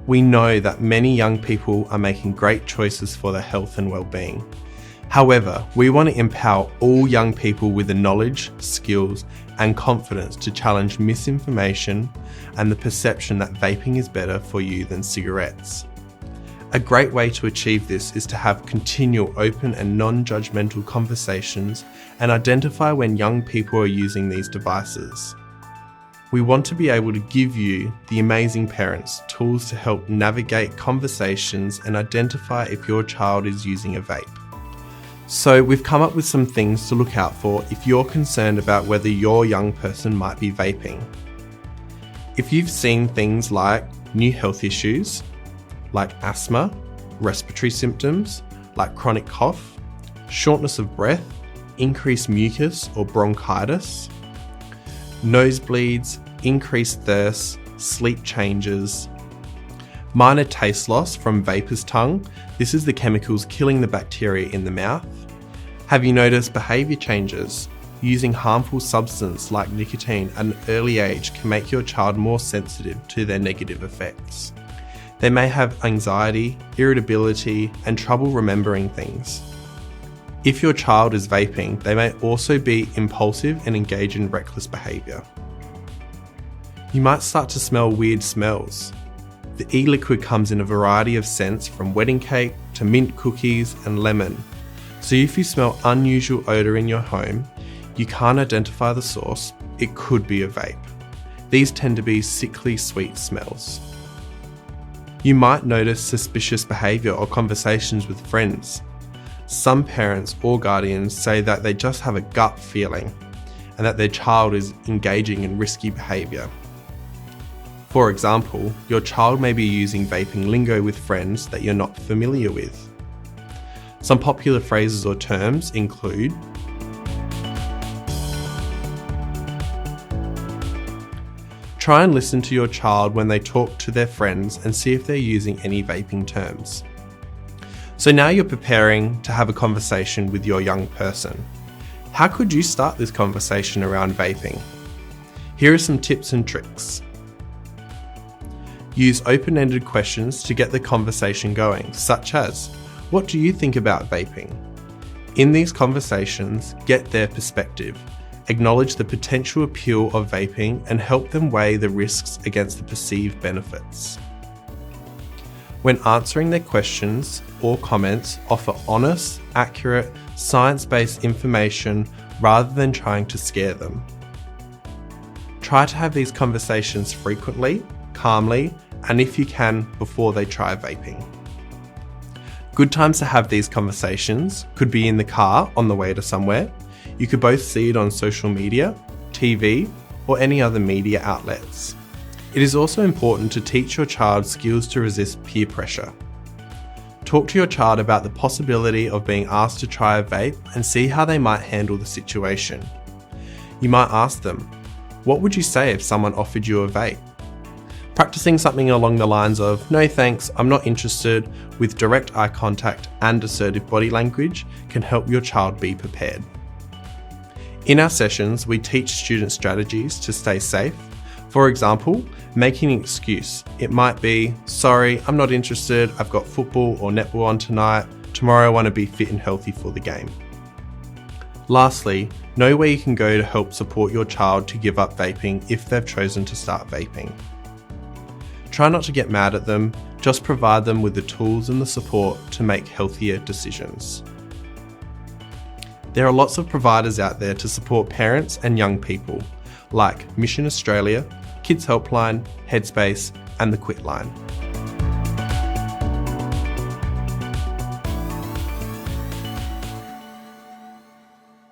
We know that many young people are making great choices for their health and well-being. However, we want to empower all young people with the knowledge, skills, and confidence to challenge misinformation and the perception that vaping is better for you than cigarettes. A great way to achieve this is to have continual open and non-judgmental conversations and identify when young people are using these devices. We want to be able to give you, the amazing parents, tools to help navigate conversations and identify if your child is using a vape. So we've come up with some things to look out for if you're concerned about whether your young person might be vaping. If you've seen things like new health issues, like asthma, respiratory symptoms, like chronic cough, shortness of breath, increased mucus or bronchitis, nosebleeds, increased thirst, sleep changes, minor taste loss from vapor's tongue. This is the chemicals killing the bacteria in the mouth. Have you noticed behaviour changes? Using harmful substance like nicotine at an early age can make your child more sensitive to their negative effects. They may have anxiety, irritability, and trouble remembering things. If your child is vaping, they may also be impulsive and engage in reckless behaviour. You might start to smell weird smells. The e-liquid comes in a variety of scents from wedding cake to mint cookies and lemon. So if you smell unusual odour in your home, you can't identify the source, it could be a vape. These tend to be sickly sweet smells. You might notice suspicious behaviour or conversations with friends. Some parents or guardians say that they just have a gut feeling and that their child is engaging in risky behaviour. For example, your child may be using vaping lingo with friends that you're not familiar with. Some popular phrases or terms include try and listen to your child when they talk to their friends and see if they're using any vaping terms. So now you're preparing to have a conversation with your young person. How could you start this conversation around vaping? Here are some tips and tricks. Use open-ended questions to get the conversation going, such as, what do you think about vaping? In these conversations, get their perspective. Acknowledge the potential appeal of vaping and help them weigh the risks against the perceived benefits. When answering their questions or comments, offer honest, accurate, science-based information rather than trying to scare them. Try to have these conversations frequently, calmly, and if you can, before they try vaping. Good times to have these conversations could be in the car on the way to somewhere. You could both see it on social media, TV, or any other media outlets. It is also important to teach your child skills to resist peer pressure. Talk to your child about the possibility of being asked to try a vape and see how they might handle the situation. You might ask them, what would you say if someone offered you a vape? Practicing something along the lines of, no thanks, I'm not interested, with direct eye contact and assertive body language can help your child be prepared. In our sessions, we teach students strategies to stay safe. For example, making an excuse. It might be, sorry, I'm not interested, I've got football or netball on tonight, tomorrow I want to be fit and healthy for the game. Lastly, know where you can go to help support your child to give up vaping if they've chosen to start vaping. Try not to get mad at them, just provide them with the tools and the support to make healthier decisions. There are lots of providers out there to support parents and young people, like Mission Australia, Kids Helpline, Headspace, and the Quit Line.